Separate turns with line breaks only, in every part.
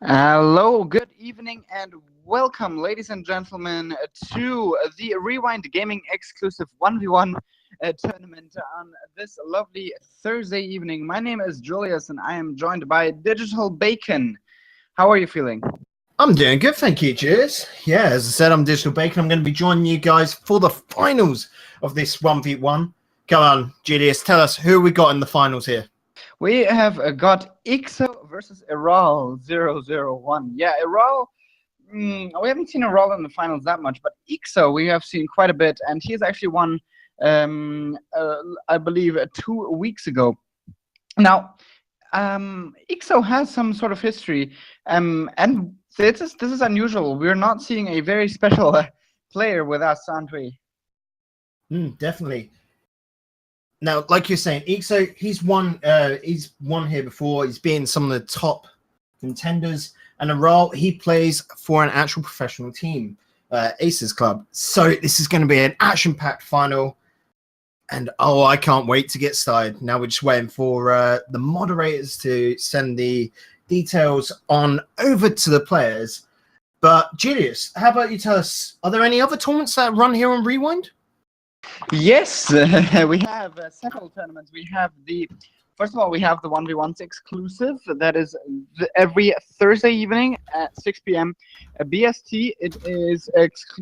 Hello, good evening, and welcome, ladies and gentlemen, to the Rewind Gaming exclusive 1v1 tournament on this lovely Thursday evening. My name is Julius, and I am joined by Digital Bacon. How are you feeling?
I'm doing good, thank you, Julius. Yeah, as I said, I'm Digital Bacon. I'm going to be joining you guys for the finals of this 1v1. Come on, Julius, tell us who we got in the finals here.
We have got Ixo versus Iral 001. Yeah, Iral. We haven't seen Iral in the finals that much, but Ixo we have seen quite a bit, and he's actually won, I believe, 2 weeks ago. Now, Ixo has some sort of history, and this is unusual. We're not seeing a very special player with us, aren't we?
Definitely. Now, like you're saying, Ixo, he's won here before. He's been some of the top contenders, and Iral, he plays for an actual professional team, Aces Club. So this is going to be an action-packed final. And I can't wait to get started. Now we're just waiting for the moderators to send the details on over to the players. But Julius, how about you tell us, are there any other tournaments that run here on Rewind?
Yes, we have several tournaments. First of all, we have the 1v1s exclusive. That is every Thursday evening at 6 p.m. BST.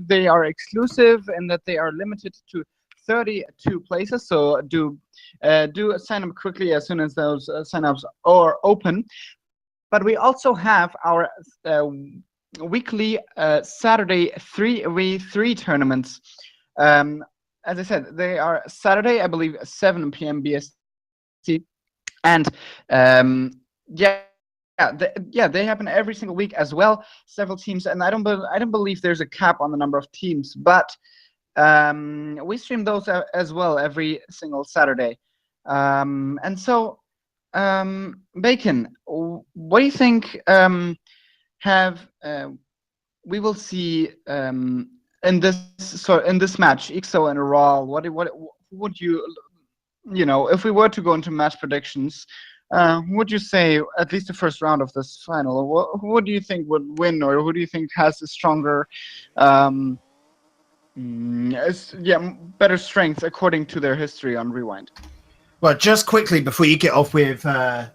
They are exclusive in that they are limited to 32 places, so do sign up quickly as soon as those sign-ups are open. But we also have our weekly Saturday 3v3 tournaments. As I said, they are Saturday, I believe, 7 p.m. BST, and they happen every single week as well. Several teams, and I don't believe there's a cap on the number of teams, but we stream those as well every single Saturday. And so, Bacon, what do you think we will see in this match, Ixo and Iral? What would you if we were to go into match predictions, would you say at least the first round of this final, who do you think would win, or who do you think has a stronger better strength according to their history on Rewind?
Well, just quickly before you get off with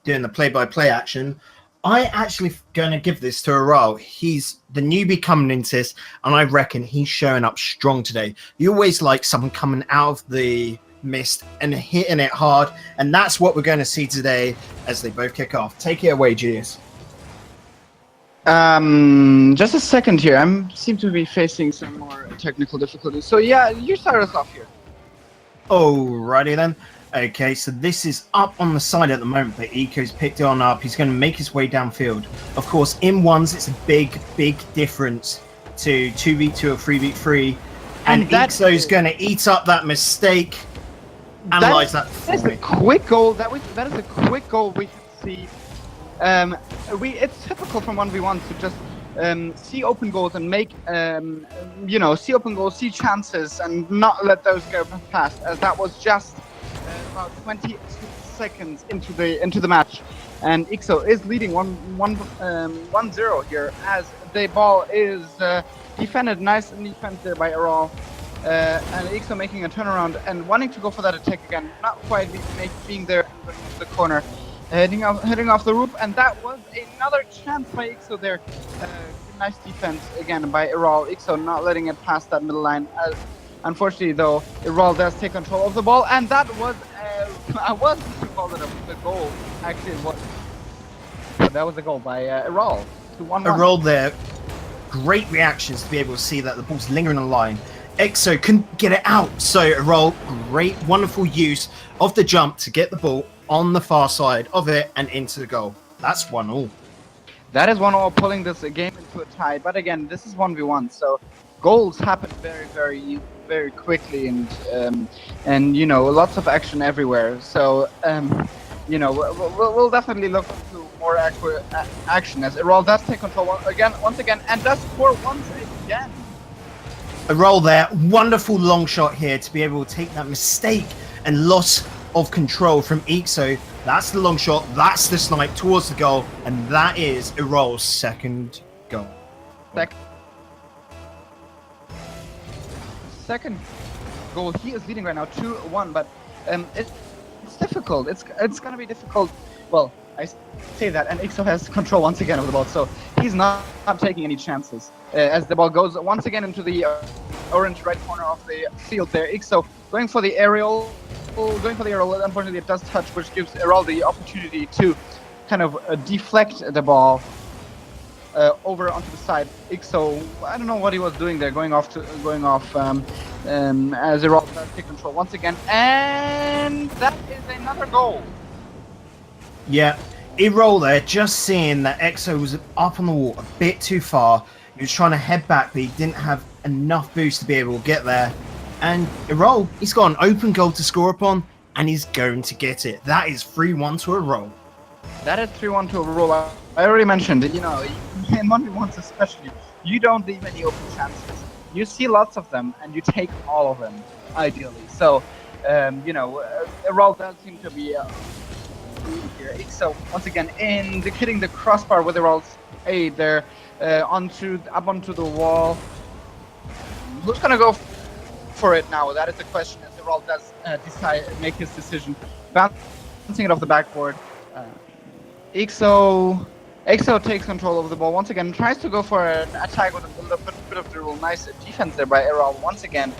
doing the play-by-play action, I actually going to give this to Iral. He's the newbie coming into this, and I reckon he's showing up strong today. You always like someone coming out of the mist and hitting it hard, and that's what we're going to see today as they both kick off. Take it away, Julius.
Just a second here. I seem to be facing some more technical difficulties. So yeah, you start us off here.
Alrighty then. Okay, so this is up on the side at the moment, but Eco's picked it on up. He's going to make his way downfield. Of course, in ones, it's a big difference to 2v2 or 3v3. And Ixo's going to eat up that mistake. Analyze that for me.
That is a quick goal. That is a quick goal we can see. It's typical from 1v1 to just see open goals and make see open goals, see chances, and not let those go past. As that was just about 20 seconds into the match, and Ixo is leading 1-0 here as the ball is defended. Nice defense there by Iral, and Ixo making a turnaround and wanting to go for that attack again. Not quite being there in the corner. Heading off the roof, and that was another chance by Ixo there. Nice defense again by Iral. Ixo not letting it pass that middle line. Unfortunately, though, Iral does take control of the ball, and that was I wasn't to call it a goal. Actually, it was. That was a goal by Iral. 2-1-1.
Iral there. Great reactions to be able to see that the ball's lingering on the line. Ixo couldn't get it out, so Iral, great, wonderful use of the jump to get the ball on the far side of it and into the goal. That's 1-1.
That is 1-1, pulling this game into a tie. But again, this is 1v1, so goals happen very, very, very quickly, and lots of action everywhere. So we'll definitely look into more accurate action as Iral does take control once again, and does score once again.
Iral there, wonderful long shot here to be able to take that mistake and loss of control from Ixo That's the long shot. That's the snipe towards the goal. And that is Erol's second goal.
Second goal. He is leading right now 2-1, but it's difficult. It's gonna be difficult. Well, I say that, and Ixo has control once again of the ball, so he's not taking any chances. As the ball goes once again into the orange right corner of the field there, Ixo going for the aerial. Unfortunately, it does touch, which gives Erol the opportunity to kind of deflect the ball over onto the side. Ixo, I don't know what he was doing there, going off as Erol does take control once again, and that is another goal.
Yeah, Erol there, just seeing that Exo was up on the wall a bit too far. He was trying to head back, but he didn't have enough boost to be able to get there. And Erol, he's got an open goal to score upon, and he's going to get it. That is 3-1 to Erol.
That is 3-1 to Erol. I already mentioned it, you know, in 1v1s especially, you don't leave any open chances. You see lots of them, and you take all of them, ideally. So, you know, Erol does seem to be here. So, once again, hitting the crossbar with Erol's aid there, up onto the wall. Who's going to go for it now? That is the question, as Erol does make his decision. Bouncing it off the backboard. Ixo takes control of the ball once again, tries to go for an attack with a bit of dribble. Nice defense there by Erol once again.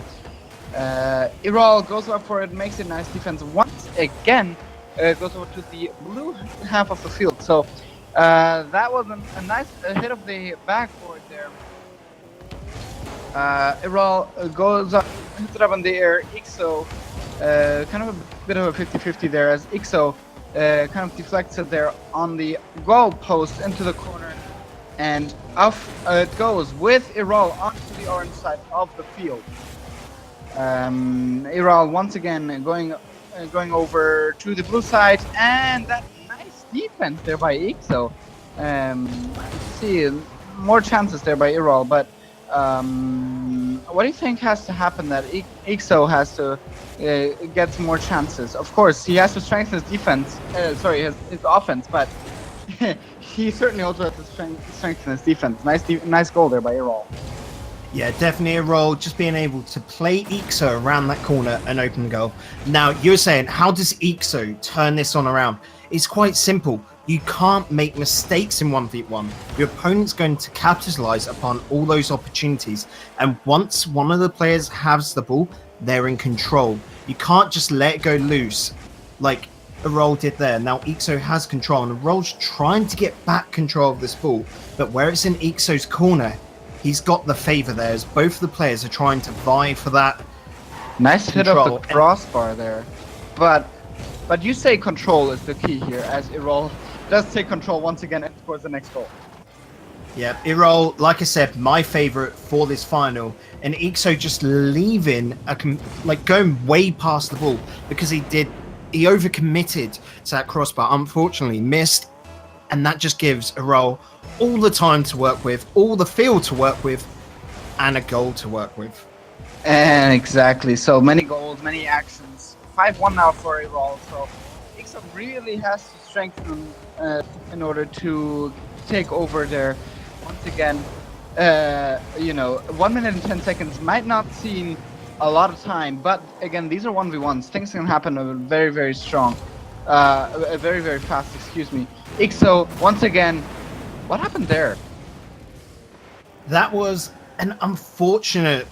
Erol goes up for it, makes a nice defense once again, goes over to the blue half of the field. So that was a nice hit of the backboard there. Erol goes up, hits it up in the air. Ixo, kind of a bit of a 50-50 there, as Ixo kind of deflects it there on the goal post into the corner, and off it goes with Erol onto the orange side of the field. Erol once again going over to the blue side, and that nice defense there by Ixo. See more chances there by Erol, but what do you think has to happen that Ixo has to get more chances? Of course, he has to strengthen his defense. His offense, but he certainly also has to strengthen his defense. Nice goal there by Erol.
Yeah, definitely Erol just being able to play Ixo around that corner and open goal. Now, you're saying, how does Ixo turn this on around? It's quite simple. You can't make mistakes in 1v1. Your opponent's going to capitalize upon all those opportunities. And once one of the players has the ball, they're in control. You can't just let it go loose like Erol did there. Now Ixo has control, and Erol's trying to get back control of this ball. But where it's in Ixo's corner, he's got the favor there, as both of the players are trying to vie for that.
Nice hit of the crossbar there. But you say control is the key here, as Erol does take control once again and scores the next goal.
Yeah, Erol, like I said, my favorite for this final, and Ixo just leaving, going way past the ball, because he overcommitted to that crossbar, unfortunately missed, and that just gives Erol all the time to work with, all the field to work with, and a goal to work with.
And exactly, so many goals, many actions. 5-1 now for Erol, so Ixo really has to strengthen in order to take over there. Once again, 1 minute and 10 seconds might not seem a lot of time, but again, these are 1v1s. Things can happen very, very strong. Very, very fast, excuse me. Ixo, once again, what happened there?
That was an unfortunate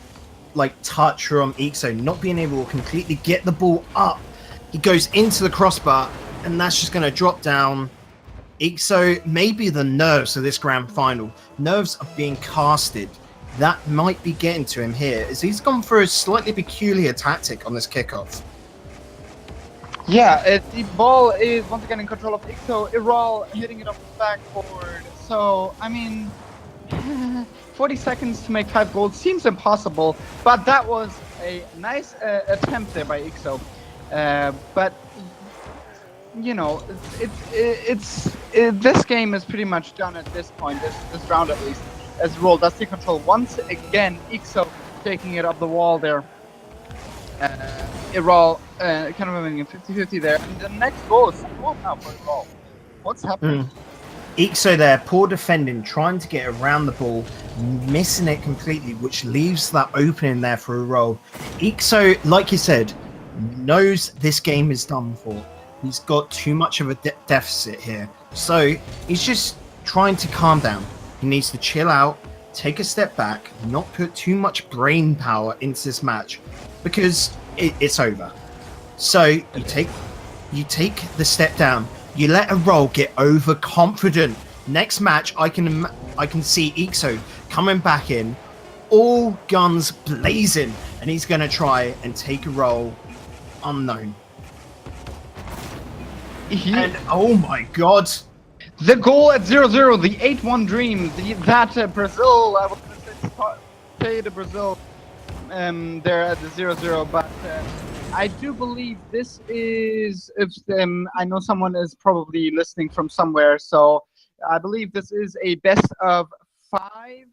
touch from Ixo, not being able to completely get the ball up. He goes into the crossbar, and that's just going to drop down. Ixo, maybe the nerves of this grand final, nerves of being casted, that might be getting to him here, as he's gone for a slightly peculiar tactic on this kickoff.
Yeah, the ball is once again in control of Ixo. Erol hitting it off the backboard. So, I mean, 40 seconds to make 5 goals seems impossible, but that was a nice attempt there by Ixo. But you know, this game is pretty much done at this point, this round at least, as Erol does take control once again. Ixo taking it up the wall there. Iral kind of having a 50-50 there. And the next goal is goal now for Iral. What's happening?
Ixo there, poor defending, trying to get around the ball, missing it completely, which leaves that opening there for a roll. Ixo, like you said, knows this game is done for. He's got too much of a deficit here. So he's just trying to calm down. He needs to chill out, take a step back, not put too much brain power into this match, because it's over. So you take the step down. You let a roll get overconfident. Next match, I can see Ixo coming back in, all guns blazing, and he's going to try and take a roll unknown. And oh my god.
The goal at 0-0, the 8-1 dream, that Brazil, I was going to say the Brazil there at the 0-0, but I do believe this is, I know someone is probably listening from somewhere, so I believe this is a best of 5.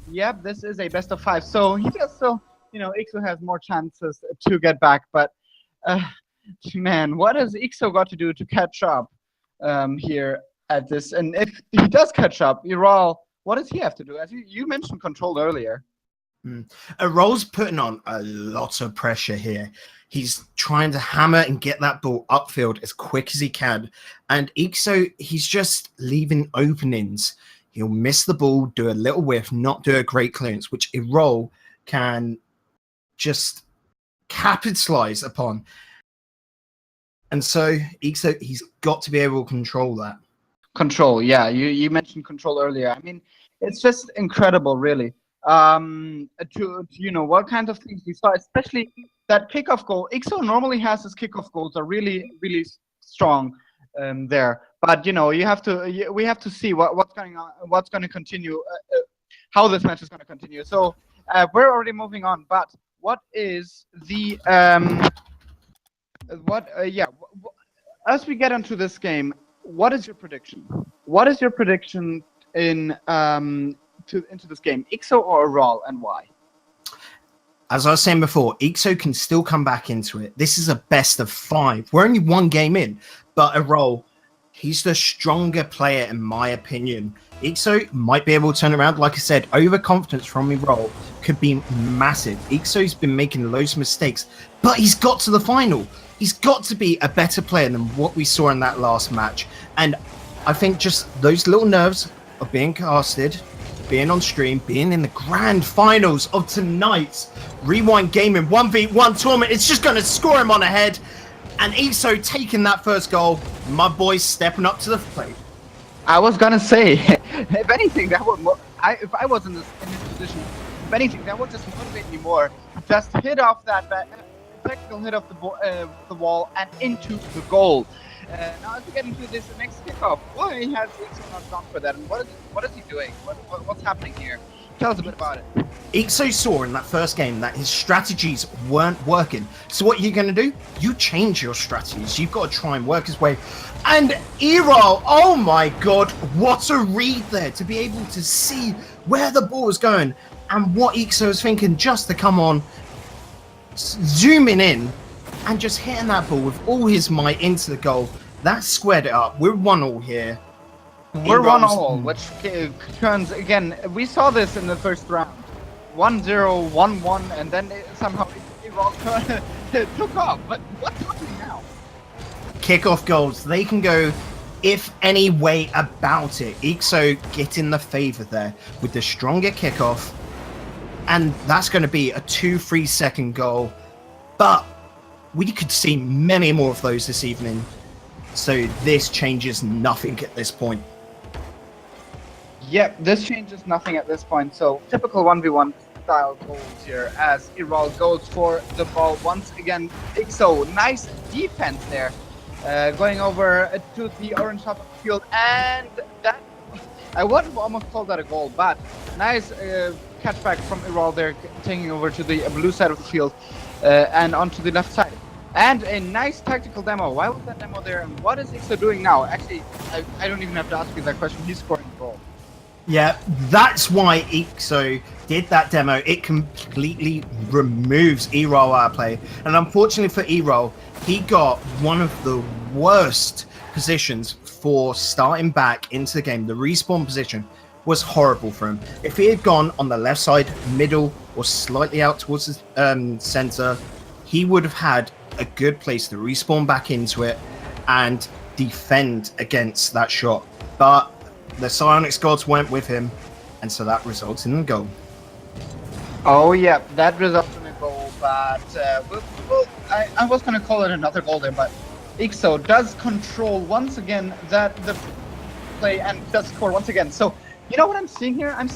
Yep, this is a best of 5. So he does still, Ixo has more chances to get back, but man, what has Ixo got to do to catch up here at this? And if he does catch up, Iral, what does he have to do? As you mentioned control earlier.
Iral's putting on a lot of pressure here. He's trying to hammer and get that ball upfield as quick as he can. And Ixo, he's just leaving openings. He'll miss the ball, do a little whiff, not do a great clearance, which Iral can just capitalize upon. And so Ixo, he's got to be able to control that.
Control, yeah. You mentioned control earlier. I mean, it's just incredible, really. To what kind of things we saw, especially that kickoff goal. Ixo normally has his kickoff goals are really, really strong there. But we have to see what's going on, what's going to continue, how this match is going to continue. So we're already moving on. But what is the as we get into this game, what is your prediction? What is your prediction in into this game, Ixo or Iral, and why?
As I was saying before, Ixo can still come back into it. This is a best of 5. We're only 1 game in, but Iral, he's the stronger player in my opinion. Ixo might be able to turn around. Like I said, overconfidence from Iral could be massive. Ixo's been making loads of mistakes, but he's got to the final. He's got to be a better player than what we saw in that last match. And I think just those little nerves of being casted, being on stream, being in the grand finals of tonight's Rewind Gaming 1v1 tournament, it's just going to score him on the head. And Ixo taking that first goal, my boy's stepping up to the plate.
I was going to say, if anything, that would if I was in this position, if anything, that would just motivate me more. Just hit off that technical hit off the wall and into the goal. Now as we get into this next kickoff, why has Ixo not gone for that? And what is he doing? What's happening here? Tell us a bit about it.
Ixo saw in that first game that his strategies weren't working. So what are you going to do? You change your strategies. You've got to try and work his way. And Iral, oh my god, what a read there to be able to see where the ball was going and what Ixo was thinking just to come on, zooming in and just hitting that ball with all his might into the goal. That squared it up. We're 1-1 here.
We're 1-1, which turns, again, we saw this in the first round. 1-0, 1-1, and then somehow it took off. But what's happening now?
Kickoff goals, they can go if any way about it. Ixo getting the favour there with the stronger kickoff. And that's going to be a 2-3 second goal. But we could see many more of those this evening. So this changes nothing at this point.
Yep, this changes nothing at this point. So typical 1v1 style goals here as Iral goes for the ball once again. Ixo, nice defense there. Going over to the orange half of the field, and that, I would almost call that a goal, but nice catchback from Iral there, taking over to the blue side of the field and onto the left side. And a nice tactical demo. Why was that demo there, and what is Ixo doing now? Actually, I don't even have to ask you that question. He's scoring the goal.
Yeah, that's why Ixo did that demo. It completely removes E-roll out of play. And unfortunately for E-roll, he got one of the worst positions for starting back into the game. The respawn position was horrible for him. If he had gone on the left side, middle, or slightly out towards the center, he would have had a good place to respawn back into it and defend against that shot. But the Psionics gods went with him, and so that results in a goal.
Oh yeah, that results in a goal, but I was gonna call it another goal there, but Ixo does control once again the play and does score once again. So you know what I'm seeing here? I'm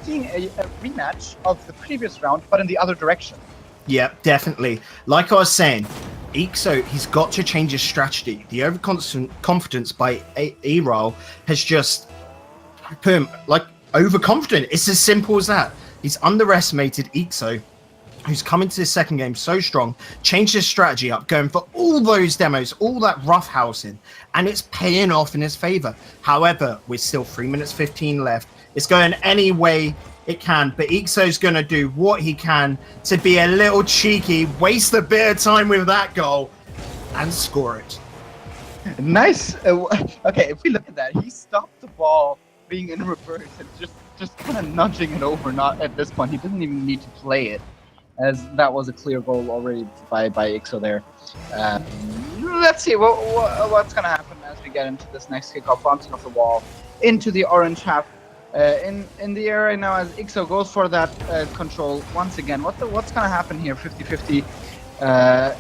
seeing a rematch of the previous round, but in the other direction.
Yeah, definitely. Like I was saying, Ixo, he's got to change his strategy. The overconfidence by E-roll has just put him like overconfident. It's as simple as that. He's underestimated Ixo, who's come into this second game so strong, changed his strategy up, going for all those demos, all that roughhousing, and it's paying off in his favor. However, we're still 3 minutes 15 left. It's going any way it can, but Ixo's going to do what he can to be a little cheeky, waste a bit of time with that goal, and score it.
Nice. Okay, if we look at that, he stopped the ball being in reverse and just kind of nudging it over. Not at this point, he doesn't even need to play it, as that was a clear goal already by Ixo there. Let's see what's going to happen as we get into this next kickoff, bouncing off the wall into the orange half. In the air right now as Ixo goes for that control once again. What's going to happen here? 50-50.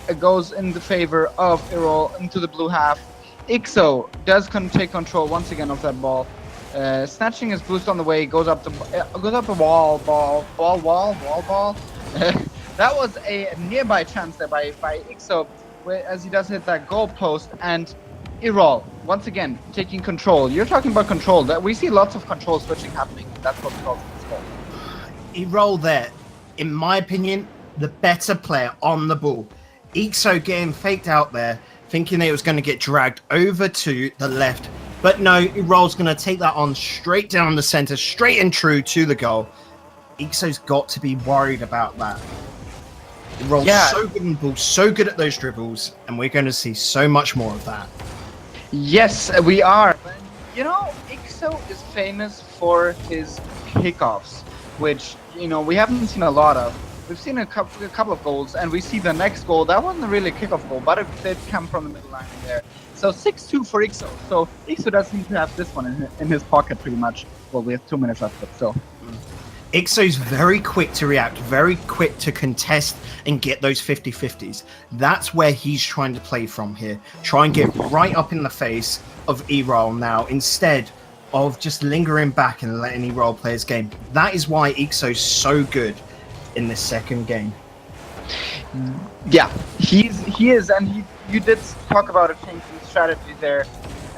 It goes in the favor of E-roll into the blue half. Ixo does take control once again of that ball. Snatching his boost on the way, goes up the wall. That was a nearby chance there by Ixo, as he does hit that goal post, and E-roll once again taking control. You're talking about control. That we see lots of control switching happening. That's what causes this goal.
E-roll there, in my opinion, the better player on the ball. Ixo getting faked out there, thinking it was going to get dragged over to the left, but no, E-roll's going to take that on straight down the center, straight and true to the goal. Ixo's got to be worried about that. E-roll's so good in the ball, so good at those dribbles, and we're going to see so much more of that.
Yes, we are. You know, Ixo is famous for his kickoffs, which, you know, we haven't seen a lot of. We've seen a couple of goals, and we see the next goal. That wasn't really a kickoff goal, but it did come from the middle line there. So 6-2 for Ixo. So Ixo does seem to have this one in his pocket pretty much. Well, we have 2 minutes left, but still.
Ixo's very quick to react, very quick to contest and get those 50-50s. That's where he's trying to play from here. Try and get right up in the face of E-roll now, instead of just lingering back and letting E-roll play his game. That is why Ixo's so good in this second game.
Yeah, he is, and you did talk about a change in strategy there.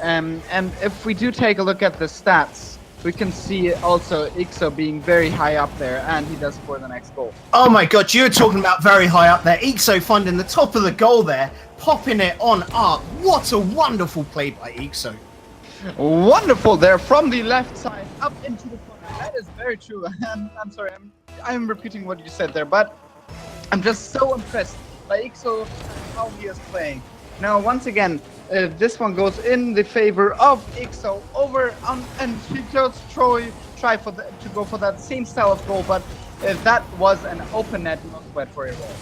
And if we do take a look at the stats, we can see also Ixo being very high up there, and he does score the next goal.
Oh my god, you're talking about very high up there. Ixo finding the top of the goal there, popping it on up. What a wonderful play by Ixo.
Wonderful there from the left side up into the corner. That is very true. I'm sorry, I'm repeating what you said there, but I'm just so impressed by Ixo and how he is playing. Now, once again, this one goes in the favor of Ixo over and he just try to go for that same style of goal, but that was an open net, no sweat for E-roll.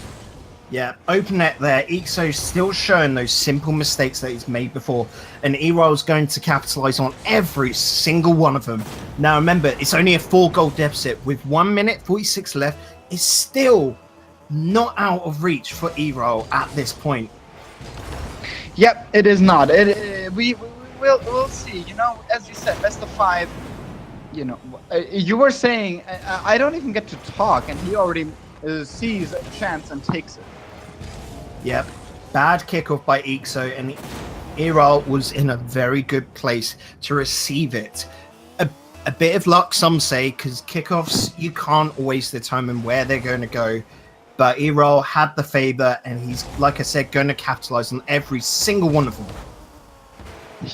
Yeah, open net there. Ixo's still showing those simple mistakes that he's made before, and E-roll's going to capitalize on every single one of them. Now remember, it's only a 4-goal deficit with 1 minute 46 left. It's still not out of reach for E-roll at this point.
Yep, it is not. We'll see. You know, as you said, best of 5. You know, you were saying I don't even get to talk, and he already sees a chance and takes it.
Yep, bad kickoff by Ixo, and E-roll was in a very good place to receive it. A bit of luck, some say, because kickoffs, you can't always determine where they're going to go. But E-roll had the favor, and he's, like I said, going to capitalize on every single one of them.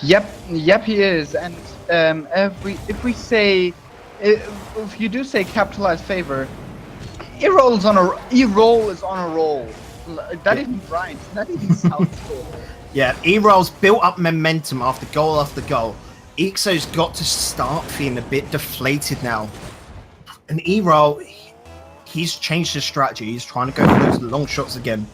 Yep, he is. And if we say if you do say capitalized favor, E-roll is on a roll. That even rhymes. That even sounds cool.
Yeah, E-roll's built up momentum after goal after goal. Ixo's got to start feeling a bit deflated now. And E-roll, he's changed his strategy. He's trying to go for those long shots again.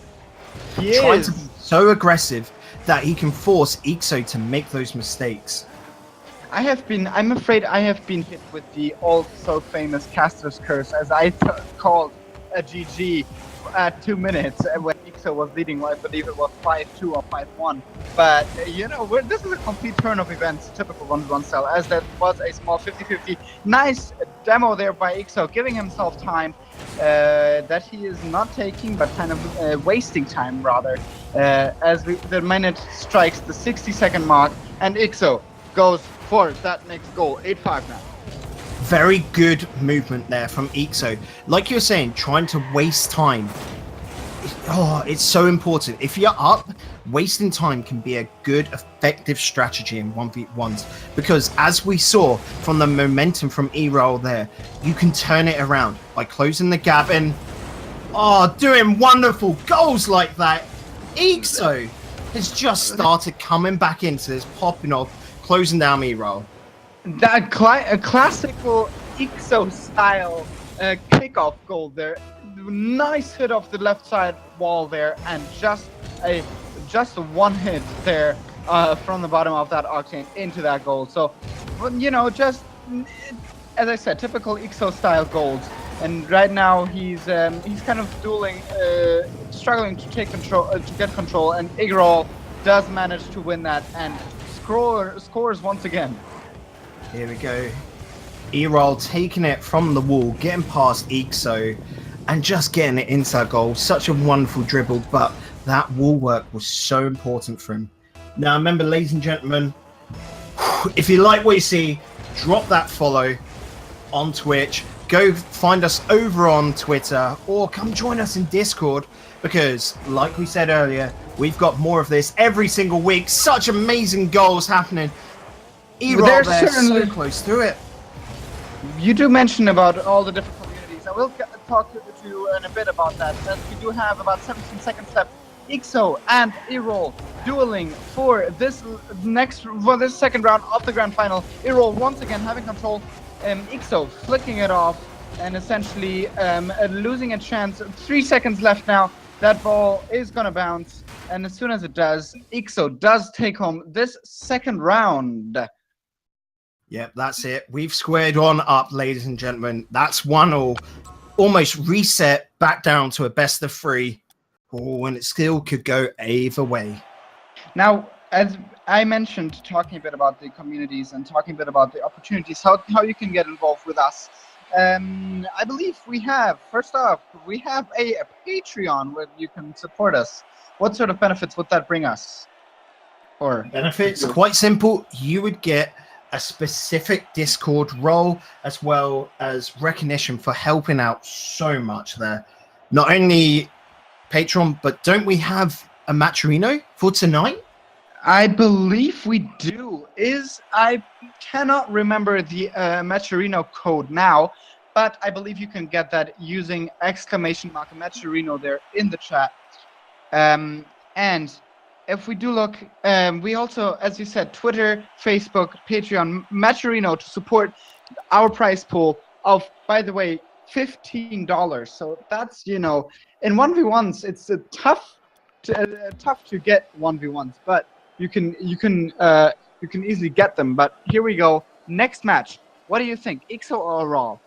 Trying to be so aggressive that he can force Ixo to make those mistakes.
I'm afraid I have been hit with the also famous caster's curse, as I called a GG at 2 minutes when Ixo was leading. I believe it was 5-2 or 5-1. But, this is a complete turn of events, typical 1v1 style, as that was a small 50-50. Nice demo there by Ixo, giving himself time that he is not taking, but kind of wasting time, rather, as the minute strikes the 60-second mark, and Ixo goes for that next goal, 8-5 now.
Very good movement there from Ixo. Like you were saying, trying to waste time. It's so important. If you're up, wasting time can be a good, effective strategy in 1v1s. Because as we saw from the momentum from E-roll there, you can turn it around by closing the gap and doing wonderful goals like that. Ixo has just started coming back into this, popping off, closing down E-roll.
That classical Ixo style kickoff goal there. Nice hit off the left side wall there, and just a one hit there from the bottom of that Octane into that goal. So, just as I said, typical Ixo style goals. And right now he's kind of struggling to take control, to get control, and E-roll does manage to win that and scores once again.
Here we go. E-roll taking it from the wall, getting past Ixo, and just getting it into that goal. Such a wonderful dribble, but that wall work was so important for him. Now, remember, ladies and gentlemen, if you like what you see, drop that follow on Twitch. Go find us over on Twitter, or come join us in Discord, because, like we said earlier, we've got more of this every single week. Such amazing goals happening. E-roll there, so close to it.
You do mention about all the different communities. I will talk to you in a bit about that. As we do have about 17 seconds left. Ixo and E-roll dueling for this second round of the grand final. E-roll once again having control. Ixo flicking it off and essentially losing a chance. 3 seconds left now. That ball is gonna bounce, and as soon as it does, Ixo does take home this second round.
Yep, that's it. We've squared on up, ladies and gentlemen. That's 1-1. Almost reset back down to a best of 3. And it still could go either way.
Now, as I mentioned, talking a bit about the communities and talking a bit about the opportunities, how you can get involved with us. I believe first off, we have a Patreon where you can support us. What sort of benefits would that bring us? Or
benefits? Quite simple. You would get a specific Discord role, as well as recognition for helping out so much there. Not only Patreon, but don't we have a Matcherino for tonight?
I believe we do. I cannot remember the Matcherino code now, but I believe you can get that using !Matcherino there in the chat. And if we do look, we also, as you said, Twitter, Facebook, Patreon, Matcherino to support our prize pool of, by the way, $15. So that's, in 1v1s, it's tough to get 1v1s, but you can easily get them. But here we go. Next match. What do you think, Ixo or E-roll?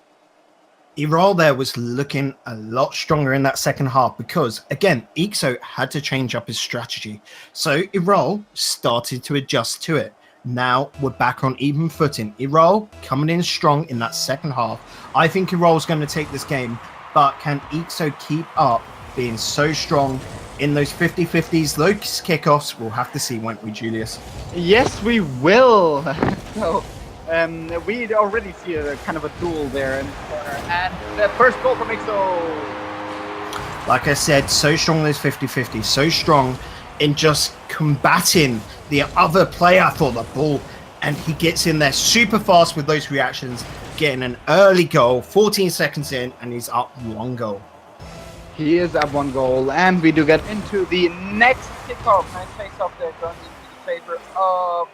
E-roll there was looking a lot stronger in that second half because, again, Ixo had to change up his strategy. So E-roll started to adjust to it. Now we're back on even footing. E-roll coming in strong in that second half. I think E-roll's going to take this game, but can Ixo keep up being so strong in those 50-50s, those kickoffs? We'll have to see, won't we, Julius?
Yes, we will. So, we already see a kind of a duel there in the corner, and the first goal from Ixo.
Like I said, so strong in those 50-50s, so strong in just combating the other player for the ball, and he gets in there super fast with those reactions, getting an early goal, 14 seconds in, and he's up 1 goal.
He is up 1 goal, and we do get into the next kickoff. Nice face-off there, going into the favor of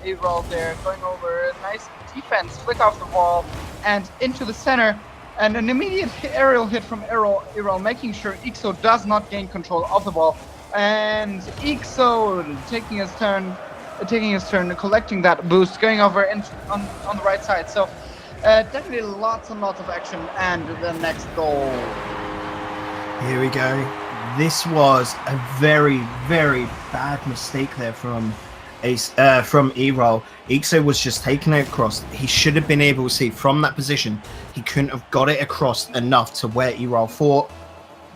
Erol there, going over. Nice defense, flick off the wall, and into the center. And an immediate aerial hit from Erol, making sure Ixo does not gain control of the ball. And Ixo taking his turn, collecting that boost, going over on the right side. So definitely lots and lots of action, and the next goal.
Here we go. This was a very, very bad mistake there from Erol. Ixo was just taking it across. He should have been able to see from that position. He couldn't have got it across enough to where Erol thought.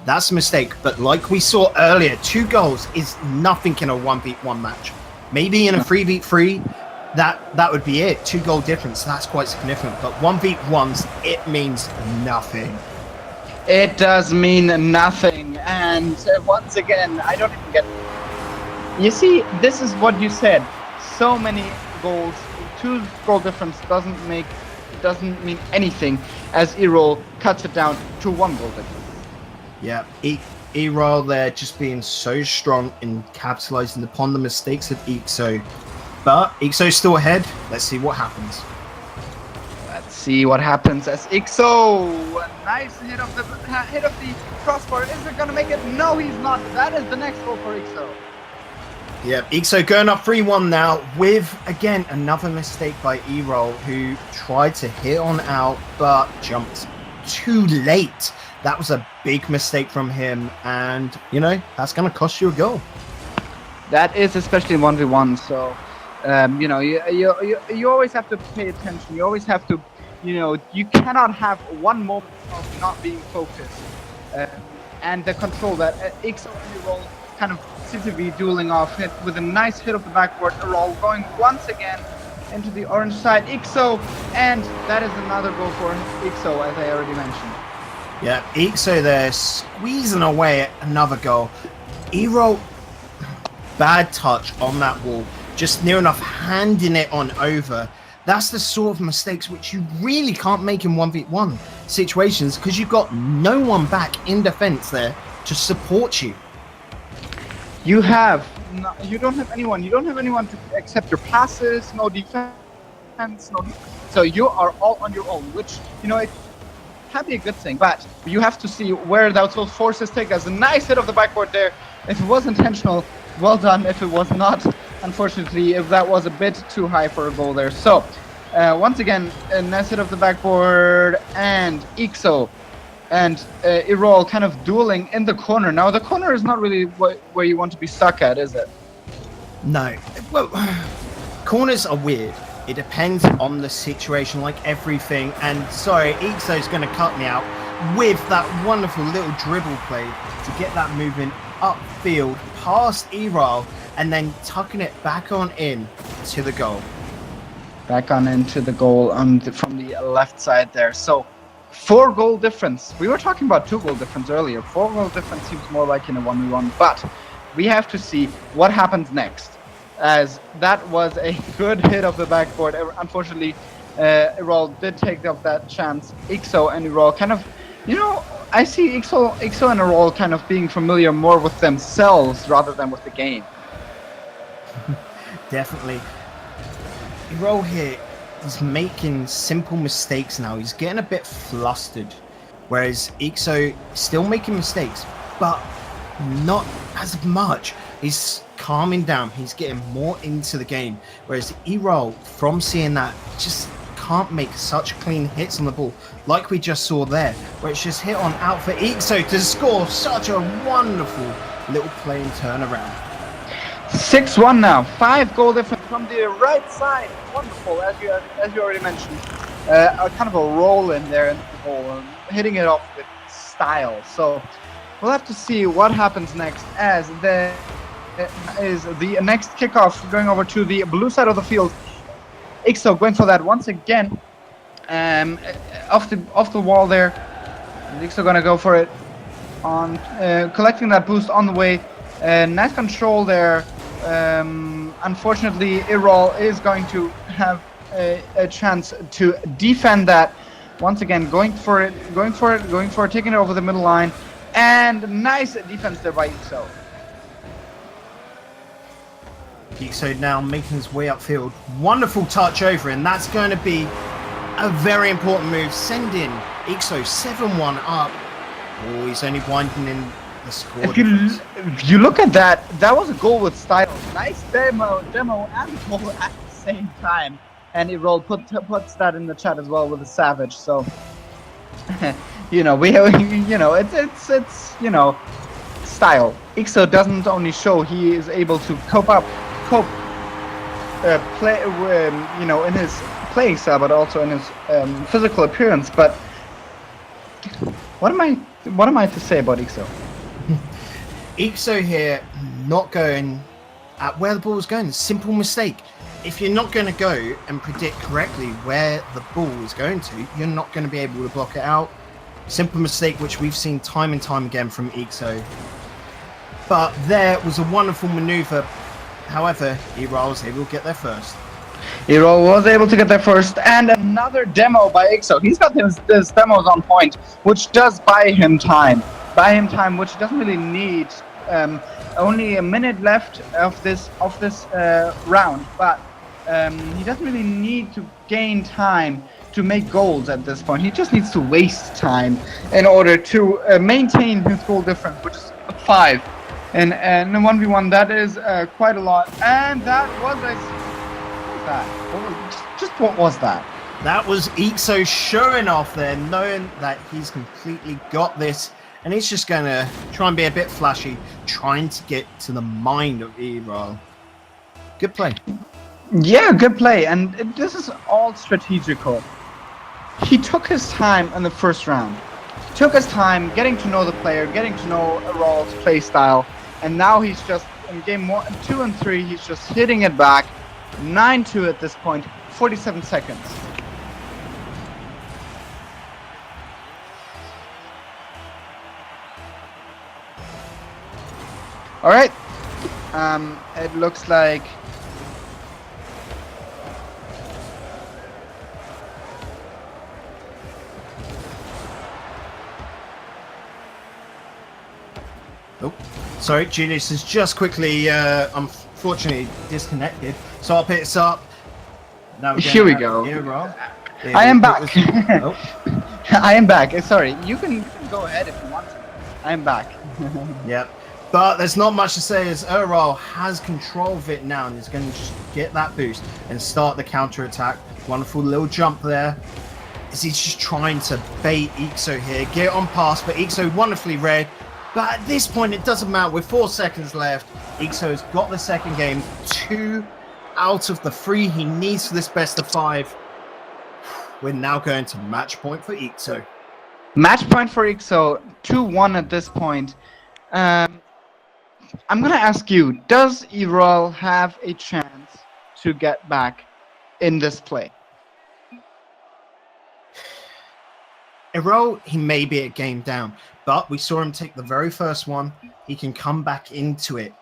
That's a mistake. But like we saw earlier, 2 goals is nothing in a 1v1 match. Maybe in a 3v3, that would be it. 2 goal difference. That's quite significant. But 1v1s, it means nothing.
It does mean nothing. And once again, I don't even get. You see, this is what you said. So many goals, 2 goal difference doesn't mean anything, as Erol cuts it down to 1 goal difference.
Yeah, Erol there just being so strong in capitalizing upon the mistakes of Ixo. But Ixo's still ahead. Let's see what happens.
Let's see what happens as Ixo, a nice hit of the crossbar. Is it gonna make it? No, he's not. That is the next goal for Ixo.
Yeah, Ixo going up 3-1 now with, again, another mistake by Erol, who tried to hit on out but jumped too late. That was a big mistake from him, and, you know, that's going to cost you a goal.
That is, especially in 1v1, so, you know, you always have to pay attention. You always have to, you know, you cannot have one moment of not being focused. And the control that Ixo and Erol kind of seem to be dueling off, hit with a nice hit of the backboard. Erol going once again into the orange side. Ixo, and that is another goal for Ixo, as I already mentioned.
Yeah, Ixo there squeezing away at another goal. Erol, bad touch on that wall, just near enough handing it on over. That's the sort of mistakes which you really can't make in 1v1 situations, because you've got no one back in defense there to support you.
You don't have anyone. You don't have anyone to accept your passes. No defense. So you are all on your own, which, you know, it can be a good thing. But you have to see where those forces take us. A nice hit of the backboard there. If it was intentional, well done. If it was not, unfortunately, if that was a bit too high for a goal there. So once again, a nice hit of the backboard, and Ixo and Erol kind of dueling in the corner. Now, the corner is not really where you want to be stuck at, is it?
No. Well, corners are weird. It depends on the situation, like everything. And sorry, Ixo's going to cut me out with that wonderful little dribble play to get that movement upfield past Erol and then tucking it back on in to the goal.
Back on into the goal from the left side there. So 4 goal difference. We were talking about 2 goal difference earlier. 4 goal difference seems more like in a 1v1, but we have to see what happens next, as that was a good hit of the backboard. Unfortunately, Erol did take up that chance. Ixo and Erol kind of, you know, I see Ixo and Erol kind of being familiar more with themselves rather than with the game.
Definitely. Erol here, he's making simple mistakes now. He's getting a bit flustered, whereas Ixo still making mistakes, but not as much. He's calming down. He's getting more into the game, whereas Erol, from seeing that, just can't make such clean hits on the ball like we just saw there, where it's just hit on out for Ixo to score such a wonderful little playing turnaround.
6-1 now. 5 goal difference from the right side. Wonderful, as you already mentioned. A kind of a roll in there in the goal, hitting it off with style. So we'll have to see what happens next, as there is the next kickoff going over to the blue side of the field. Ixo going for that once again, off the wall there. Ixo gonna go for it on collecting that boost on the way. Nice control there. Unfortunately, Erol is going to have a chance to defend that. Once again, going for it, taking it over the middle line, and nice defense there by Ixo.
Ixo now making his way upfield. Wonderful touch over, and that's going to be a very important move. Sending Ixo 7-1 up. Oh, he's only winding in the score.
If you look at that, that was a goal with style. Nice demo and goal at the same time. And Erol puts that in the chat as well with a savage. So, you know, it's style. Ixo doesn't only show, he is able to play, in his playing style, but also in his physical appearance. But what am I to say about Ixo?
Ixo here not going at where the ball is going. Simple mistake. If you're not going to go and predict correctly where the ball is going to, you're not going to be able to block it out. Simple mistake, which we've seen time and time again from Ixo. But there was a wonderful maneuver. However, Erol was able to get there first.
Erol was able to get there first, and another demo by Ixo. He's got his demos on point, which does buy him time, which he doesn't really need. Only a minute left of this round, but he doesn't really need to gain time to make goals at this point. He just needs to waste time in order to maintain his goal difference, which is 5. And in 1v1, that is quite a lot. And that was what was that?
That was Ixo showing off there, knowing that he's completely got this. And he's just going to try and be a bit flashy, trying to get to the mind of Erol. Good play.
Yeah, good play. And this is all strategical. He took his time in the first round. He took his time getting to know the player, getting to know Erol's play style. And now he's just, in game 1, 2, and 3, he's just hitting it back. 9-2 at this point, 47 seconds. All right. It looks like
oh, sorry, Julius is just quickly, unfortunately, disconnected. So I'll pick this up. Now
here we go. I am back. I am back. Sorry, you can go ahead if you want to. I am back.
Yep. But there's not much to say as Erol has control of it now and is going to just get that boost and start the counter attack. Wonderful little jump there. As he's just trying to bait Ixo here. Get on pass, but Ixo wonderfully read. But at this point, it doesn't matter. With 4 seconds left, Ixo's got the second game. 2 out of the 3 he needs for this best of 5. We're now going to match point for Ixo.
Match point for Ixo. 2-1 at this point. I'm going to ask you, does Erol have a chance to get back in this play?
Erol, he may be a game down, but we saw him take the very first one. He can come back into it.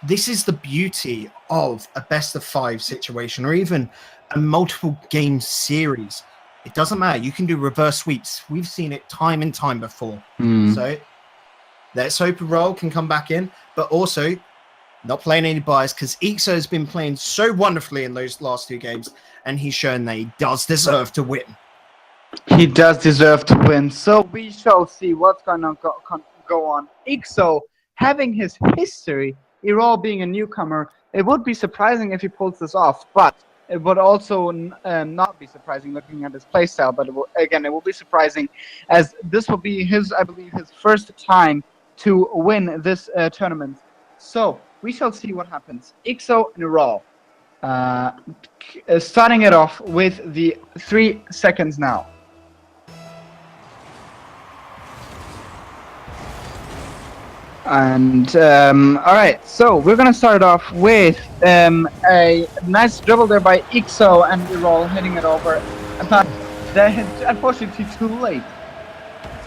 This is the beauty of a best of 5 situation, or even a multiple game series. It doesn't matter. You can do reverse sweeps. We've seen it time and time before. So let's hope Erol can come back in, but also not playing any bias, because Ixo has been playing so wonderfully in those last 2 games, and he's shown that he does deserve to win.
He does deserve to win, so we shall see what's going to go on. Ixo having his history, Erol being a newcomer, it would be surprising if he pulls this off, but it would also not be surprising looking at his playstyle. But it will be surprising, as this will be I believe, his first time to win this tournament. So we shall see what happens. Ixo and Erol, starting it off with the 3 seconds now. And all right, so we're gonna start off with a nice dribble there by Ixo and Erol hitting it over, but they're unfortunately too late.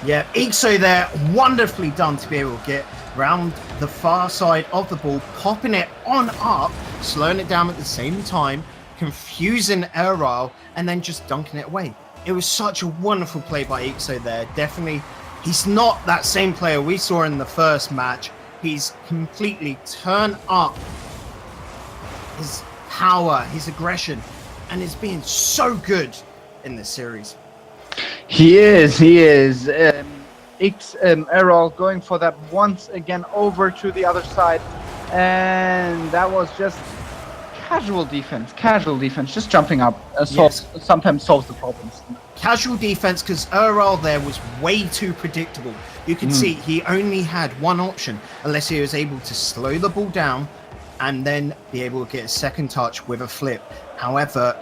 Yeah, Ixo there, wonderfully done to be able to get round the far side of the ball, popping it on up, slowing it down at the same time, confusing Errol, and then just dunking it away. It was such a wonderful play by Ixo there. Definitely, he's not that same player we saw in the first match. He's completely turned up his power, his aggression, and is being so good in this series.
He is. Errol going for that once again over to the other side, and that was just casual defense, just jumping up sometimes solves the problems.
Casual defense, because Errol there was way too predictable. You could see he only had one option unless he was able to slow the ball down and then be able to get a second touch with a flip. However,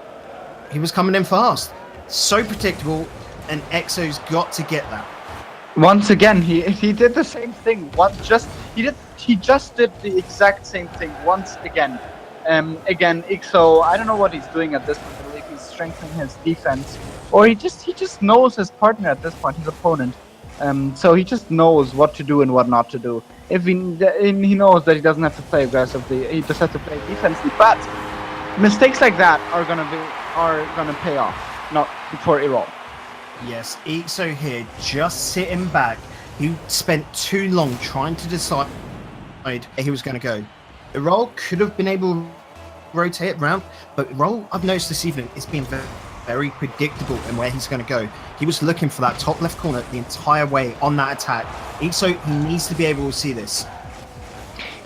he was coming in fast. So predictable, and Exo's got to get that.
Once again, he did the same thing. He just did the exact same thing once again. Again, Ixo, I don't know what he's doing at this point. I believe he's strengthening his defense, or he just knows his partner at this point, his opponent. So he just knows what to do and what not to do. If he knows that he doesn't have to play aggressively, he just has to play defensively. But mistakes like that are gonna pay off, not for Errol.
Yes, Ixo here just sitting back. He spent too long trying to decide where he was going to go. Errol could have been able to rotate around, but Errol, I've noticed this evening, is being very, very predictable in where he's going to go. He was looking for that top left corner the entire way on that attack. Ixo, he needs to be able to see this.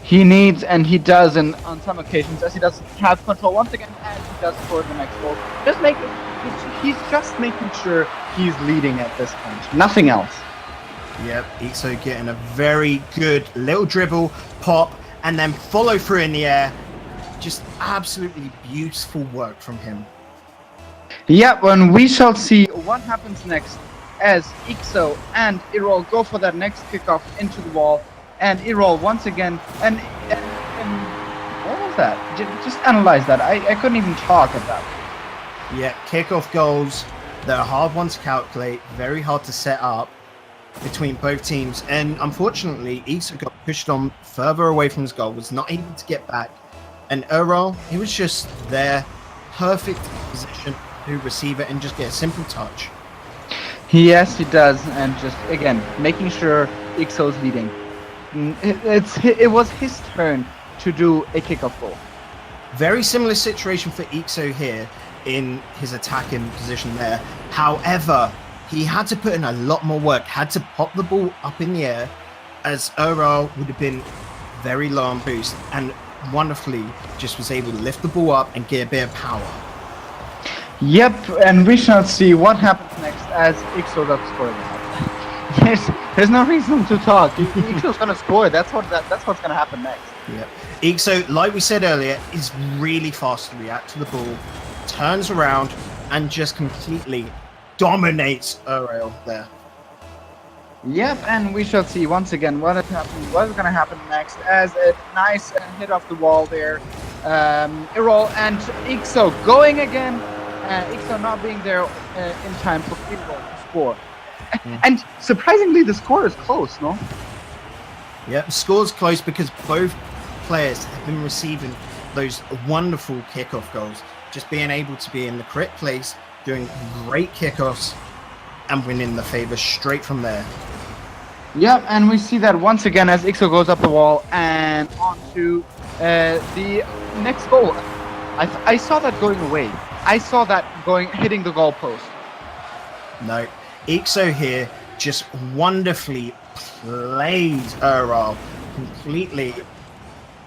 He needs, and he does, and on some occasions, as he does have control once again, and he does score the next goal. He's just making sure he's leading at this point. Nothing else.
Yep, Ixo getting a very good little dribble, pop, and then follow through in the air. Just absolutely beautiful work from him.
Yep, and we shall see what happens next as Ixo and Errol go for that next kickoff into the wall. And Errol once again, and what was that? Just analyze that. I couldn't even talk at that.
Yeah, kickoff goals, they're a hard one to calculate, very hard to set up between both teams. And unfortunately, Ixo got pushed on further away from his goal, was not able to get back. And Errol, he was just there, perfect position to receive it and just get a simple touch.
Yes, he does. And just, again, making sure Ixo's leading. It was his turn to do a kickoff goal.
Very similar situation for Ixo here in his attacking position there. However, he had to put in a lot more work, had to pop the ball up in the air, as Errol would have been very low on boost, and wonderfully just was able to lift the ball up and get a bit of power.
Yep, and we shall see what happens next as Ixo does score. There's no reason to talk. Ixo's gonna score. That's what's gonna happen next.
Yep. Ixo, like we said earlier, is really fast to react to the ball, turns around, and just completely dominates Errol there.
Yep, and we shall see once again what is going to happen next as a nice hit off the wall there. Errol and Ixo going again. Ixo not being there in time for Errol to score. And surprisingly, the score is close, no?
Yep, score's close because both players have been receiving those wonderful kickoff goals. Just being able to be in the correct place, doing great kickoffs, and winning the favor straight from there.
Yep, and we see that once again as Ixo goes up the wall and onto the next goal. I saw that going away. I saw that hitting the goalpost.
No, Ixo here just wonderfully played Errol completely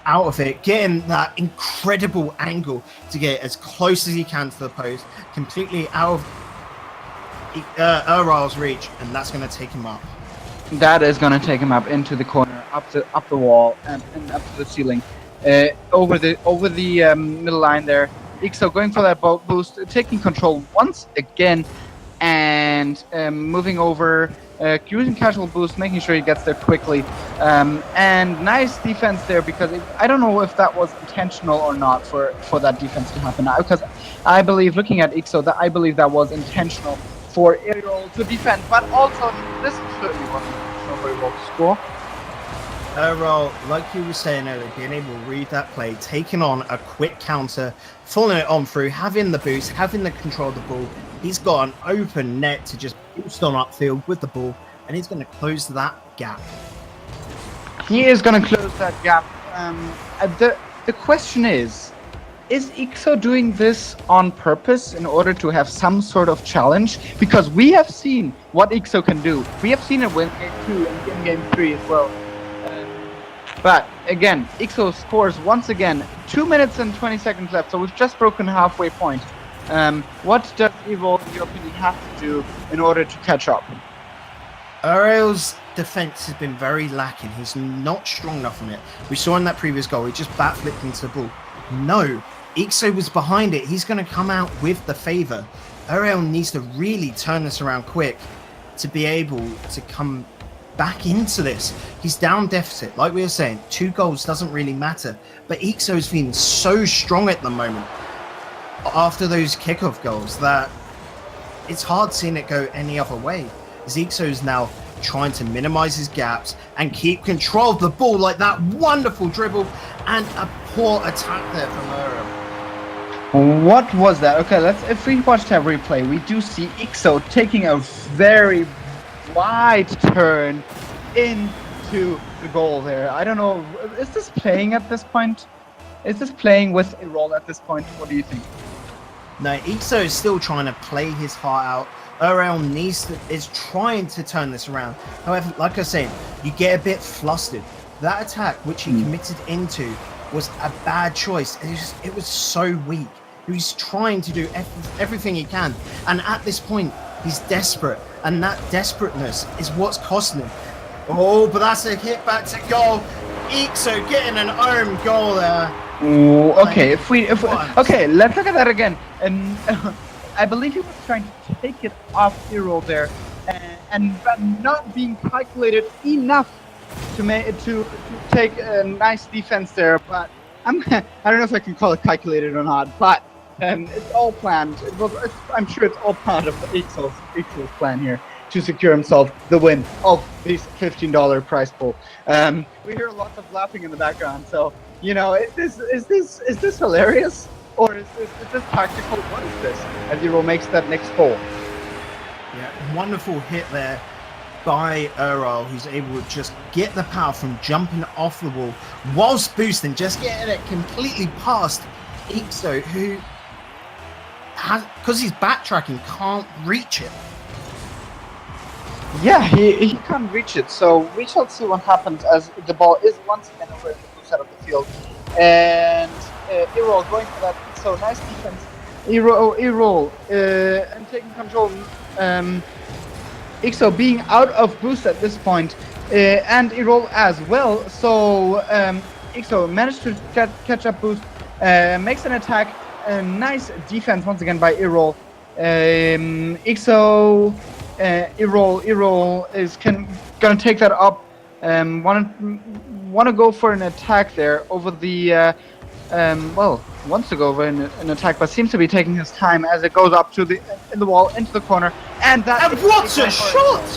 out of it, getting that incredible angle to get as close as he can to the post, completely out of Errol's reach, and that's going to take him up.
That is going to take him up into the corner, up the wall, and up to the ceiling, over the middle line there. Ixo going for that boost, taking control once again, and moving over, using casual boost, making sure he gets there quickly, and nice defense there, because I don't know if that was intentional or not for that defense to happen now, because I believe, looking at Ixo, that I believe that was intentional for Errol to defend, but also this certainly wasn't intentional for Errol to score.
Earl, like you were saying earlier, being able to read that play, taking on a quick counter, following it on through, having the boost, having the control of the ball. He's got an open net to just boost on upfield with the ball, and he's going to close that gap.
He is going to close that gap. The question is Ixo doing this on purpose in order to have some sort of challenge? Because we have seen what Ixo can do. We have seen it win game 2 and in game 3 as well. But again, Ixo scores once again. 2 minutes and 20 seconds left, so we've just broken the halfway point. What does Evolve, in your opinion, have to do in order to catch up?
Ariel's defense has been very lacking. He's not strong enough on it. We saw in that previous goal, he just bat flipped into the ball. No, Ixo was behind it. He's going to come out with the favor. Ariel needs to really turn this around quick to be able to come back into this. He's down deficit. Like we were saying, 2 goals doesn't really matter. But Ixo's feeling so strong at the moment after those kickoff goals that it's hard seeing it go any other way. Ixo's now trying to minimize his gaps and keep control of the ball, like that wonderful dribble and a poor attack there from Uriel.
What was that? Okay, if we watch that replay, we do see Ixo taking a very wide turn into the goal there. I don't know, is this playing at this point? Is this playing with a roll at this point? What do you think?
No, Ixo is still trying to play his heart out. Uriel is trying to turn this around. However, like I said, you get a bit flustered. That attack, which he committed into, was a bad choice. It was so weak. He was trying to do everything he can. And at this point, he's desperate. And that desperateness is what's costing him. Oh, but that's a hit back to goal. Ixo getting an own goal there.
Ooh, okay, okay, let's look at that again. And I believe he was trying to take it off Eero there, and not being calculated enough to take a nice defense there. But I don't know if I can call it calculated or not. But it's all planned. I'm sure it's all part of Ixo's plan here to secure himself the win of this $15 prize pool. We hear lots of laughing in the background, so you know, is this hilarious? Or is this tactical? What is this? As Eero makes that next goal.
Yeah, wonderful hit there by Earl, who's able to just get the power from jumping off the wall whilst boosting, just getting it completely past Ixo, who because he's backtracking, can't reach it.
Yeah, he can't reach it. So we shall see what happens as the ball is once again over the blue side of the field, and Eero going for that. So nice defense. Eero and taking control. Ixo being out of boost at this point, and Eero as well. So Ixo managed to catch up boost, makes an attack. A nice defense once again by Eero. Ixo, Eero is gonna take that up. Want to go for an attack there over the. Wants to go over an attack, but seems to be taking his time as it goes up to the wall into the corner, and
what a shot!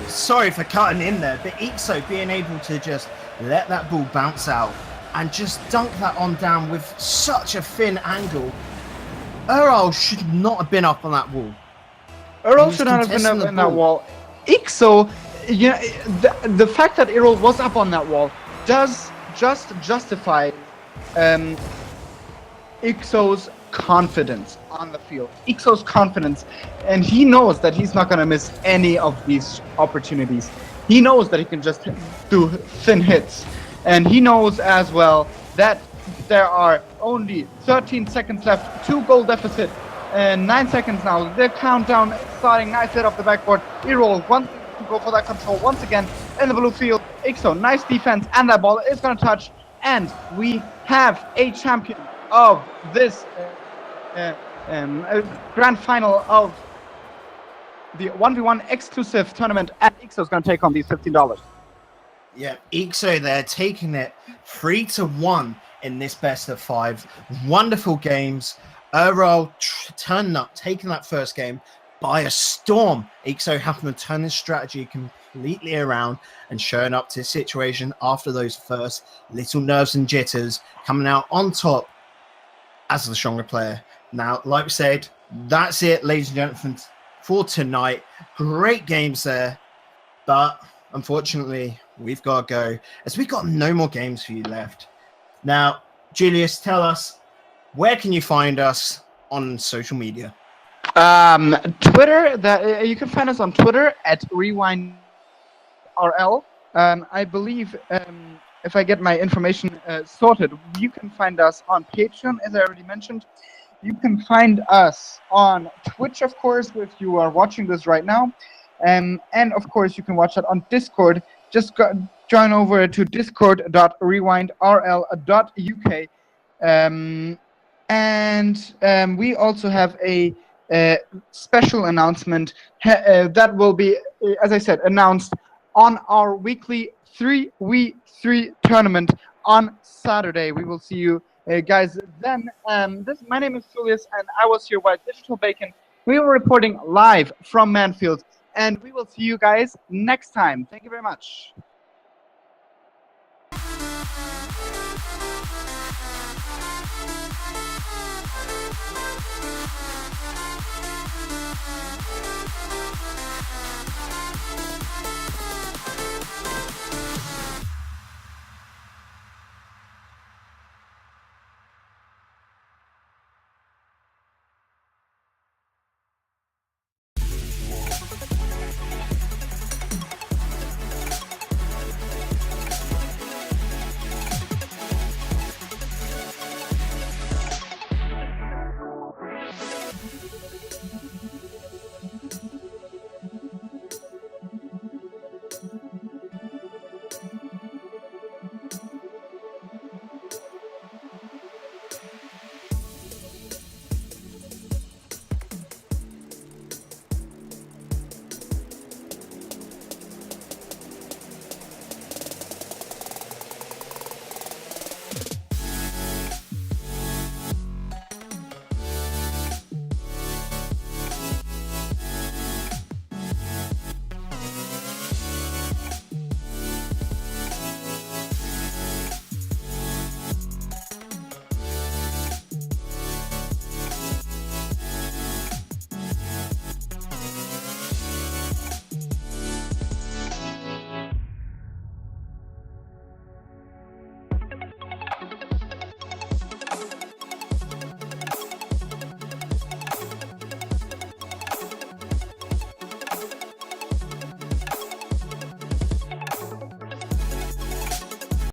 Sorry for cutting in there, but Ixo being able to just let that ball bounce out and just dunk that on down with such a thin angle. Earl should not have been up on that wall.
Earl should not have been up on that wall. Ixo, the fact that Earl was up on that wall does just justify Ixo's confidence on the field. Ixo's confidence, and he knows that he's not going to miss any of these opportunities. He knows that he can just do thin hits, and he knows as well that there are only 13 seconds left, 2-goal deficit, and 9 seconds now. The countdown starting. Nice hit off the backboard. Eero wants to go for that control once again in the blue field. Ixo, nice defense, and that ball is going to touch. And we have a champion of this grand final of the 1v1 exclusive tournament, and Ixo is going to take home these $15.
Yeah, Ixo there taking it 3-1 in this best of 5. Wonderful games. Earl turning up, taking that first game, by a storm. Ixo happened to turn his strategy completely around and showing up to the situation after those first little nerves and jitters, coming out on top as the stronger player. Now, like we said, that's it, ladies and gentlemen, for tonight. Great games there, but unfortunately, we've got to go as we've got no more games for you left. Now, Julius, tell us, where can you find us on social media?
Twitter. You can find us on Twitter at RewindRL. I believe if I get my information sorted, you can find us on Patreon, as I already mentioned. You can find us on Twitch, of course, if you are watching this right now. And of course, you can watch it on Discord. Just join over to discord.rewindrl.uk. And we also have a special announcement that will be, as I said, announced on our weekly 3v3 tournament on Saturday. We will see you guys then. My name is Julius, and I was here with Digital Bacon. We were reporting live from Manfield, and we will see you guys next time. Thank you very much.